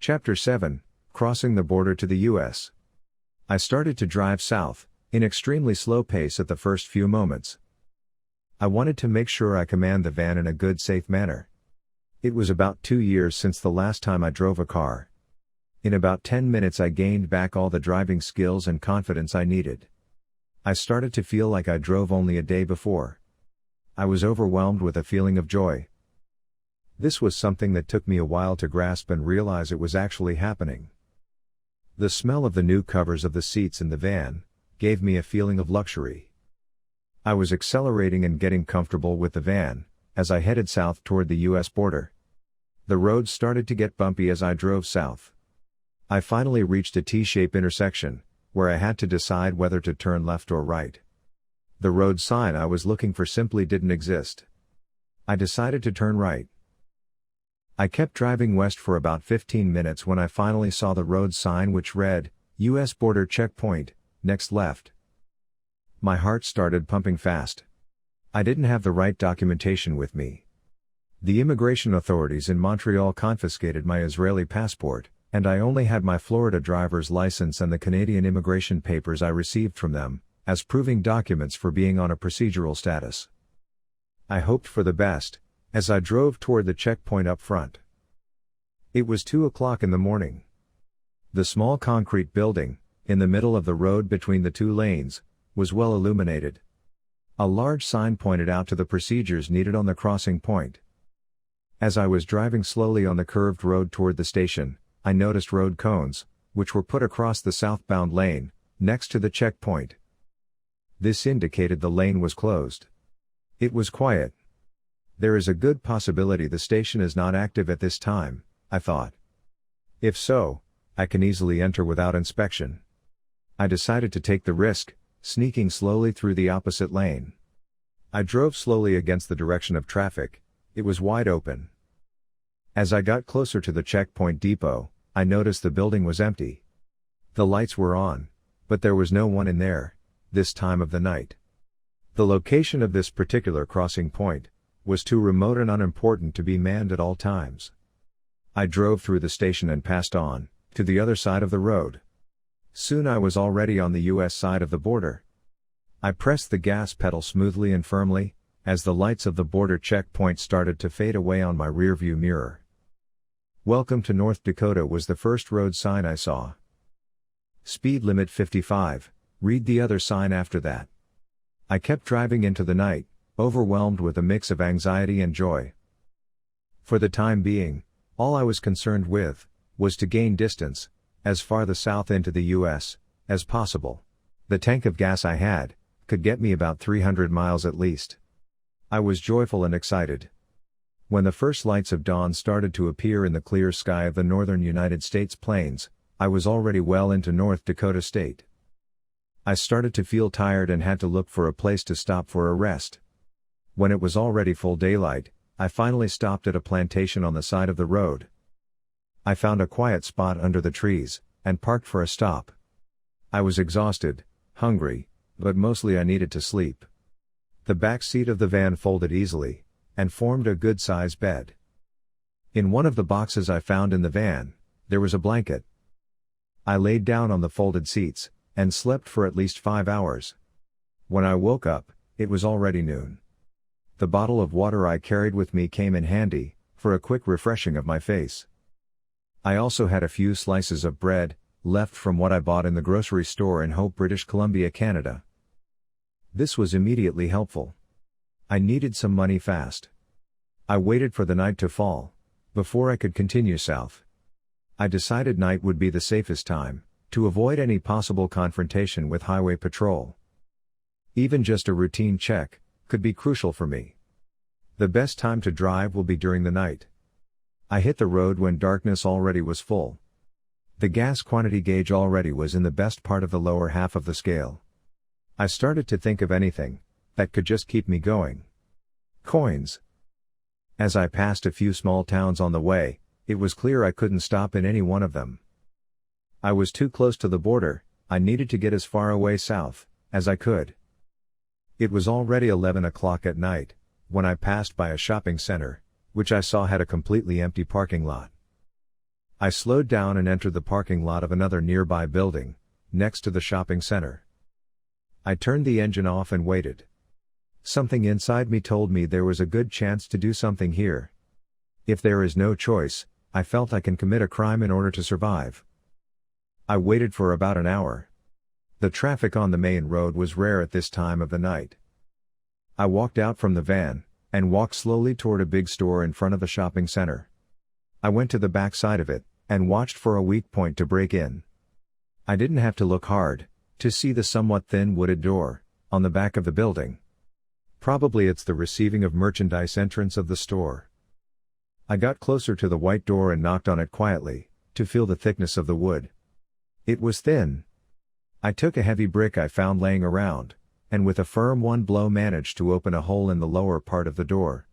Chapter 7, Crossing the Border to the U.S. I started to drive south, in extremely slow pace at the first few moments. I wanted to make sure I command the van in a good, safe manner. It was about 2 years since the last time I drove a car. In about 10 minutes I gained back all the driving skills and confidence I needed. I started to feel like I drove only a day before. I was overwhelmed with a feeling of joy. This was something that took me a while to grasp and realize it was actually happening. The smell of the new covers of the seats in the van gave me a feeling of luxury. I was accelerating and getting comfortable with the van as I headed south toward the U.S. border. The road started to get bumpy as I drove south. I finally reached a T-shaped intersection where I had to decide whether to turn left or right. The road sign I was looking for simply didn't exist. I decided to turn right. I kept driving west for about 15 minutes when I finally saw the road sign which read, U.S. Border Checkpoint, next left. My heart started pumping fast. I didn't have the right documentation with me. The immigration authorities in Montreal confiscated my Israeli passport, and I only had my Florida driver's license and the Canadian immigration papers I received from them, as proving documents for being on a procedural status. I hoped for the best, as I drove toward the checkpoint up front. It was 2 o'clock in the morning. The small concrete building, in the middle of the road between the two lanes, was well illuminated. A large sign pointed out to the procedures needed on the crossing point. As I was driving slowly on the curved road toward the station, I noticed road cones, which were put across the southbound lane, next to the checkpoint. This indicated the lane was closed. It was quiet. There is a good possibility the station is not active at this time, I thought. If so, I can easily enter without inspection. I decided to take the risk, sneaking slowly through the opposite lane. I drove slowly against the direction of traffic. It was wide open. As I got closer to the checkpoint depot, I noticed the building was empty. The lights were on, but there was no one in there, this time of the night. The location of this particular crossing point was too remote and unimportant to be manned at all times. I drove through the station and passed on, to the other side of the road. Soon I was already on the U.S. side of the border. I pressed the gas pedal smoothly and firmly, as the lights of the border checkpoint started to fade away on my rearview mirror. Welcome to North Dakota was the first road sign I saw. Speed limit 55, read the other sign after that. I kept driving into the night, overwhelmed with a mix of anxiety and joy. For the time being, all I was concerned with was to gain distance, as far the south into the U.S. as possible. The tank of gas I had could get me about 300 miles at least. I was joyful and excited. When the first lights of dawn started to appear in the clear sky of the northern United States plains, I was already well into North Dakota State. I started to feel tired and had to look for a place to stop for a rest. When it was already full daylight, I finally stopped at a plantation on the side of the road. I found a quiet spot under the trees, and parked for a stop. I was exhausted, hungry, but mostly I needed to sleep. The back seat of the van folded easily, and formed a good-sized bed. In one of the boxes I found in the van, there was a blanket. I laid down on the folded seats, and slept for at least 5 hours. When I woke up, it was already noon. The bottle of water I carried with me came in handy, for a quick refreshing of my face. I also had a few slices of bread, left from what I bought in the grocery store in Hope, British Columbia, Canada. This was immediately helpful. I needed some money fast. I waited for the night to fall, before I could continue south. I decided night would be the safest time, to avoid any possible confrontation with highway patrol. Even just a routine check could be crucial for me. The best time to drive will be during the night. I hit the road when darkness already was full. The gas quantity gauge already was in the best part of the lower half of the scale. I started to think of anything that could just keep me going. Coins. As I passed a few small towns on the way, it was clear I couldn't stop in any one of them. I was too close to the border. I needed to get as far away south as I could. It was already 11 o'clock at night, when I passed by a shopping center, which I saw had a completely empty parking lot. I slowed down and entered the parking lot of another nearby building, next to the shopping center. I turned the engine off and waited. Something inside me told me there was a good chance to do something here. If there is no choice, I felt I can commit a crime in order to survive. I waited for about an hour. The traffic on the main road was rare at this time of the night. I walked out from the van, and walked slowly toward a big store in front of the shopping center. I went to the back side of it, and watched for a weak point to break in. I didn't have to look hard, to see the somewhat thin wooded door, on the back of the building. Probably it's the receiving of merchandise entrance of the store. I got closer to the white door and knocked on it quietly, to feel the thickness of the wood. It was thin. I took a heavy brick I found laying around, and with a firm one blow managed to open a hole in the lower part of the door.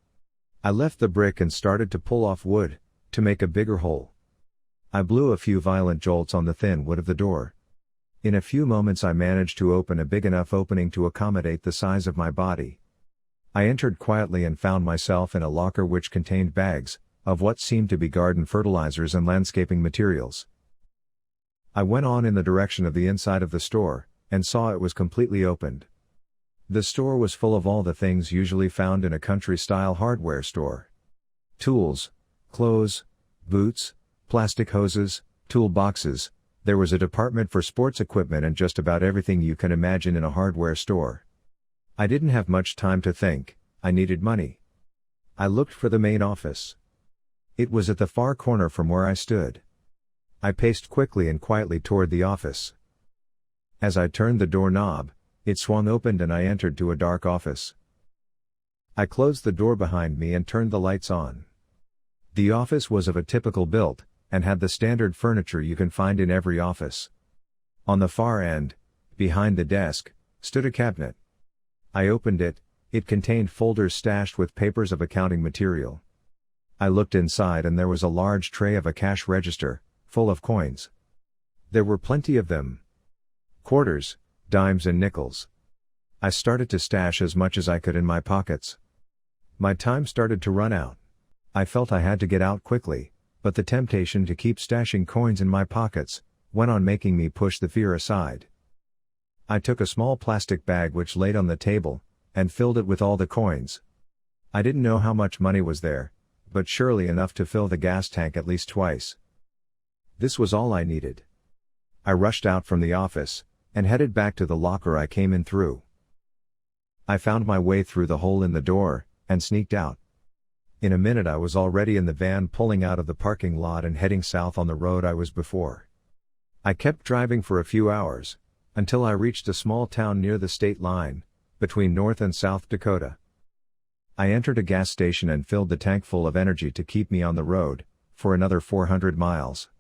I left the brick and started to pull off wood, to make a bigger hole. I blew a few violent jolts on the thin wood of the door. In a few moments I managed to open a big enough opening to accommodate the size of my body. I entered quietly and found myself in a locker which contained bags, of what seemed to be garden fertilizers and landscaping materials. I went on in the direction of the inside of the store, and saw it was completely opened. The store was full of all the things usually found in a country-style hardware store. Tools, clothes, boots, plastic hoses, toolboxes. There was a department for sports equipment and just about everything you can imagine in a hardware store. I didn't have much time to think, I needed money. I looked for the main office. It was at the far corner from where I stood. I paced quickly and quietly toward the office. As I turned the doorknob, it swung open and I entered to a dark office. I closed the door behind me and turned the lights on. The office was of a typical build, and had the standard furniture you can find in every office. On the far end, behind the desk, stood a cabinet. I opened it. It contained folders stashed with papers of accounting material. I looked inside and there was a large tray of a cash register, full of coins. There were plenty of them. Quarters, dimes and nickels. I started to stash as much as I could in my pockets. My time started to run out. I felt I had to get out quickly, but the temptation to keep stashing coins in my pockets went on making me push the fear aside. I took a small plastic bag which laid on the table, and filled it with all the coins. I didn't know how much money was there, but surely enough to fill the gas tank at least twice. This was all I needed. I rushed out from the office, and headed back to the locker I came in through. I found my way through the hole in the door, and sneaked out. In a minute I was already in the van pulling out of the parking lot and heading south on the road I was before. I kept driving for a few hours, until I reached a small town near the state line, between North and South Dakota. I entered a gas station and filled the tank full of energy to keep me on the road, for another 400 miles.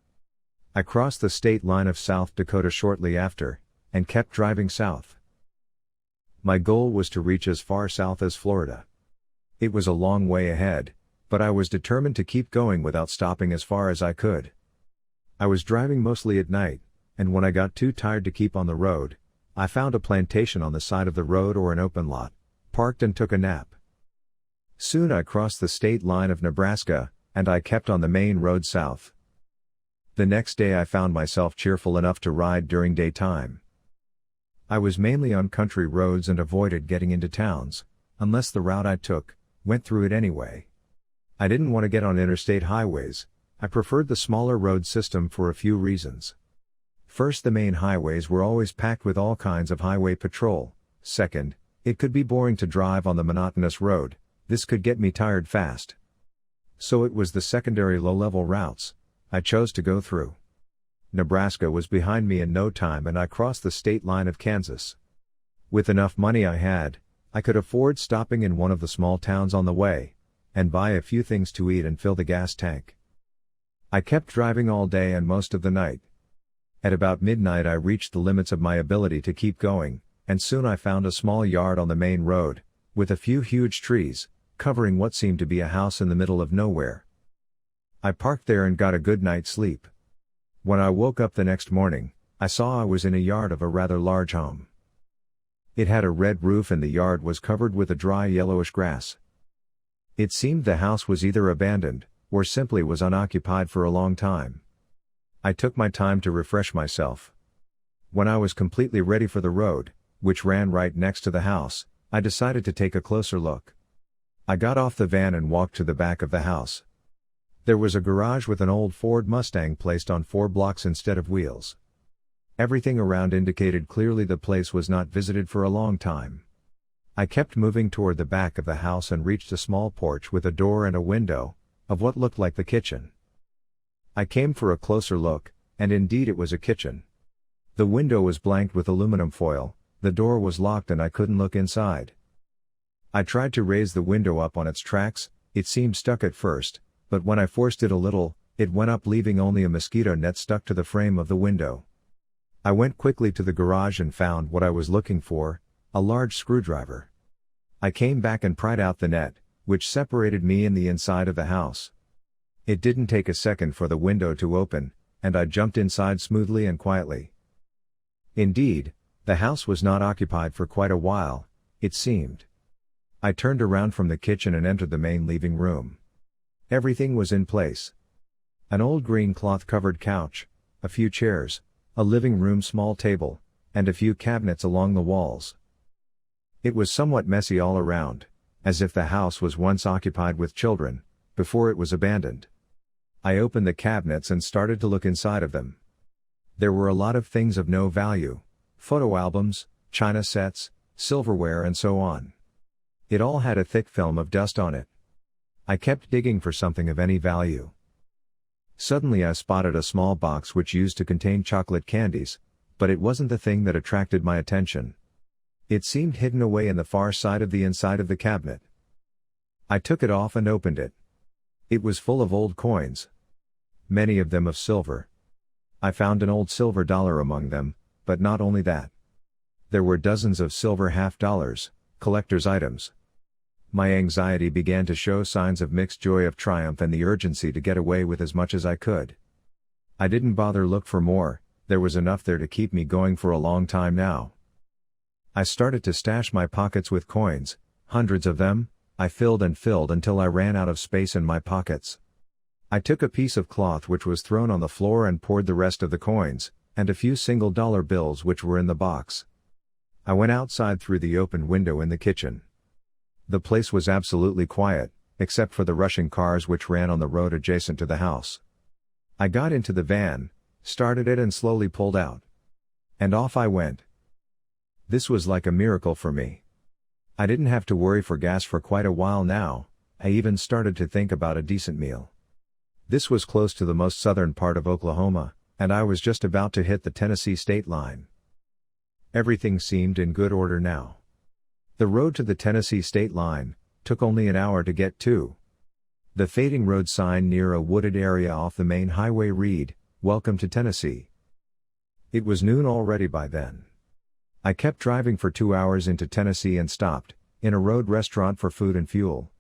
I crossed the state line of South Dakota shortly after, and kept driving south. My goal was to reach as far south as Florida. It was a long way ahead, but I was determined to keep going without stopping as far as I could. I was driving mostly at night, and when I got too tired to keep on the road, I found a plantation on the side of the road or an open lot, parked and took a nap. Soon I crossed the state line of Nebraska, and I kept on the main road south. The next day I found myself cheerful enough to ride during daytime. I was mainly on country roads and avoided getting into towns, unless the route I took went through it anyway. I didn't want to get on interstate highways. I preferred the smaller road system for a few reasons. First, the main highways were always packed with all kinds of highway patrol. Second, it could be boring to drive on the monotonous road. This could get me tired fast. So it was the secondary low-level routes I chose to go through. Nebraska was behind me in no time and I crossed the state line of Kansas. With enough money I had, I could afford stopping in one of the small towns on the way, and buy a few things to eat and fill the gas tank. I kept driving all day and most of the night. At about midnight I reached the limits of my ability to keep going, and soon I found a small yard on the main road, with a few huge trees, covering what seemed to be a house in the middle of nowhere. I parked there and got a good night's sleep. When I woke up the next morning, I saw I was in a yard of a rather large home. It had a red roof and the yard was covered with a dry yellowish grass. It seemed the house was either abandoned, or simply was unoccupied for a long time. I took my time to refresh myself. When I was completely ready for the road, which ran right next to the house, I decided to take a closer look. I got off the van and walked to the back of the house. There was a garage with an old Ford Mustang placed on 4 blocks instead of wheels. Everything around indicated clearly the place was not visited for a long time. I kept moving toward the back of the house and reached a small porch with a door and a window, of what looked like the kitchen. I came for a closer look, and indeed it was a kitchen. The window was blanked with aluminum foil, the door was locked and I couldn't look inside. I tried to raise the window up on its tracks, it seemed stuck at first, but when I forced it a little, it went up leaving only a mosquito net stuck to the frame of the window. I went quickly to the garage and found what I was looking for, a large screwdriver. I came back and pried out the net, which separated me and the inside of the house. It didn't take a second for the window to open, and I jumped inside smoothly and quietly. Indeed, the house was not occupied for quite a while, it seemed. I turned around from the kitchen and entered the main living room. Everything was in place. An old green cloth-covered couch, a few chairs, a living room small table, and a few cabinets along the walls. It was somewhat messy all around, as if the house was once occupied with children, before it was abandoned. I opened the cabinets and started to look inside of them. There were a lot of things of no value, photo albums, china sets, silverware and so on. It all had a thick film of dust on it. I kept digging for something of any value. Suddenly I spotted a small box which used to contain chocolate candies, but it wasn't the thing that attracted my attention. It seemed hidden away in the far side of the inside of the cabinet. I took it off and opened it. It was full of old coins. Many of them of silver. I found an old silver dollar among them, but not only that. There were dozens of silver half-dollars, collector's items. My anxiety began to show signs of mixed joy of triumph and the urgency to get away with as much as I could. I didn't bother look for more, there was enough there to keep me going for a long time now. I started to stash my pockets with coins, hundreds of them. I filled and filled until I ran out of space in my pockets. I took a piece of cloth which was thrown on the floor and poured the rest of the coins, and a few single-dollar bills which were in the box. I went outside through the open window in the kitchen. The place was absolutely quiet, except for the rushing cars which ran on the road adjacent to the house. I got into the van, started it and slowly pulled out. And off I went. This was like a miracle for me. I didn't have to worry for gas for quite a while now, I even started to think about a decent meal. This was close to the most southern part of Oklahoma, and I was just about to hit the Tennessee state line. Everything seemed in good order now. The road to the Tennessee state line took only an hour to get to. The fading road sign near a wooded area off the main highway read, "Welcome to Tennessee." It was noon already by then. I kept driving for 2 hours into Tennessee and stopped in a road restaurant for food and fuel.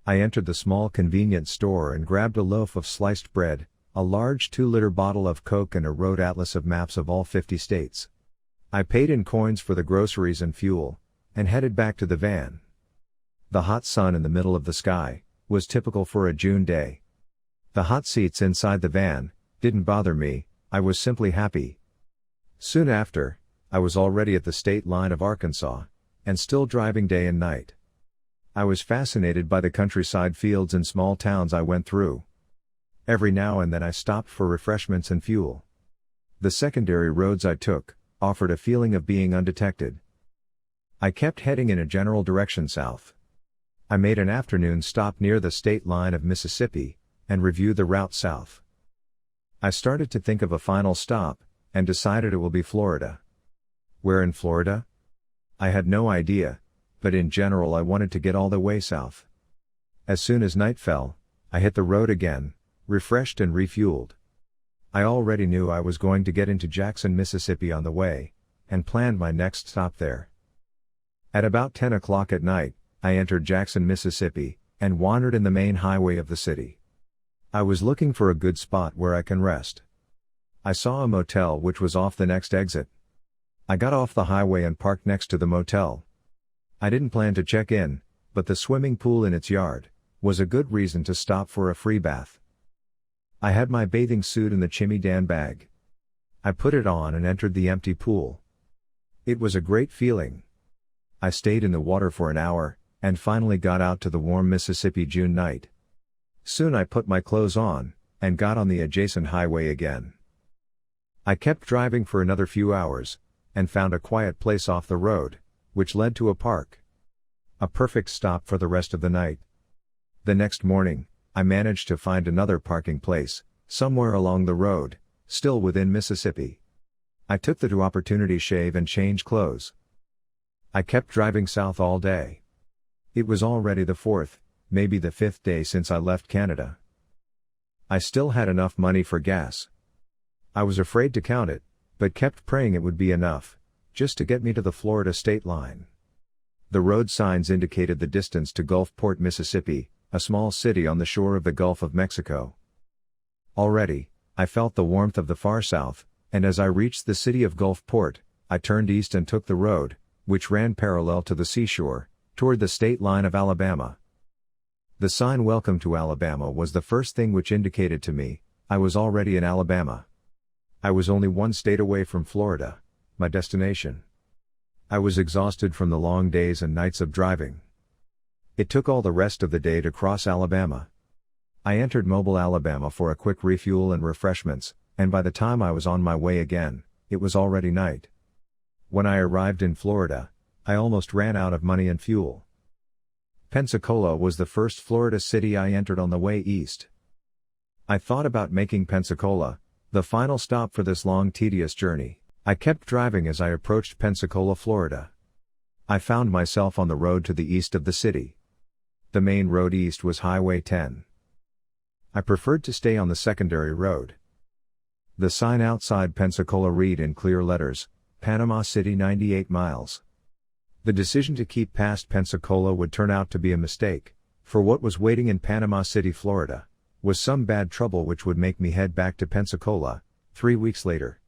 I entered the small convenience store and grabbed a loaf of sliced bread, a large 2-liter bottle of Coke and a road atlas of maps of all 50 states. I paid in coins for the groceries and fuel, and headed back to the van. The hot sun in the middle of the sky was typical for a June day. The hot seats inside the van didn't bother me, I was simply happy. Soon after, I was already at the state line of Arkansas, and still driving day and night. I was fascinated by the countryside fields and small towns I went through. Every now and then I stopped for refreshments and fuel. The secondary roads I took offered a feeling of being undetected. I kept heading in a general direction south. I made an afternoon stop near the state line of Mississippi, and reviewed the route south. I started to think of a final stop, and decided it will be Florida. Where in Florida? I had no idea, but in general I wanted to get all the way south. As soon as night fell, I hit the road again, refreshed and refueled. I already knew I was going to get into Jackson, Mississippi on the way, and planned my next stop there. At about 10 o'clock at night, I entered Jackson, Mississippi, and wandered in the main highway of the city. I was looking for a good spot where I can rest. I saw a motel which was off the next exit. I got off the highway and parked next to the motel. I didn't plan to check in, but the swimming pool in its yard was a good reason to stop for a free bath. I had my bathing suit in the chimmy-dan bag. I put it on and entered the empty pool. It was a great feeling. I stayed in the water for an hour, and finally got out to the warm Mississippi June night. Soon I put my clothes on, and got on the adjacent highway again. I kept driving for another few hours, and found a quiet place off the road, which led to a park. A perfect stop for the rest of the night. The next morning, I managed to find another parking place, somewhere along the road, still within Mississippi. I took the opportunity to shave and change clothes. I kept driving south all day. It was already the 4th, maybe the 5th day since I left Canada. I still had enough money for gas. I was afraid to count it, but kept praying it would be enough, just to get me to the Florida state line. The road signs indicated the distance to Gulfport, Mississippi, a small city on the shore of the Gulf of Mexico. Already, I felt the warmth of the far south, and as I reached the city of Gulfport, I turned east and took the road, which ran parallel to the seashore, toward the state line of Alabama. The sign "Welcome to Alabama" was the first thing which indicated to me I was already in Alabama. I was only one state away from Florida, my destination. I was exhausted from the long days and nights of driving. It took all the rest of the day to cross Alabama. I entered Mobile, Alabama for a quick refuel and refreshments, and by the time I was on my way again, it was already night. When I arrived in Florida, I almost ran out of money and fuel. Pensacola was the first Florida city I entered on the way east. I thought about making Pensacola the final stop for this long, tedious journey. I kept driving as I approached Pensacola, Florida. I found myself on the road to the east of the city. The main road east was Highway 10. I preferred to stay on the secondary road. The sign outside Pensacola read in clear letters, "Panama City 98 miles. The decision to keep past Pensacola would turn out to be a mistake, for what was waiting in Panama City, Florida, was some bad trouble which would make me head back to Pensacola 3 weeks later.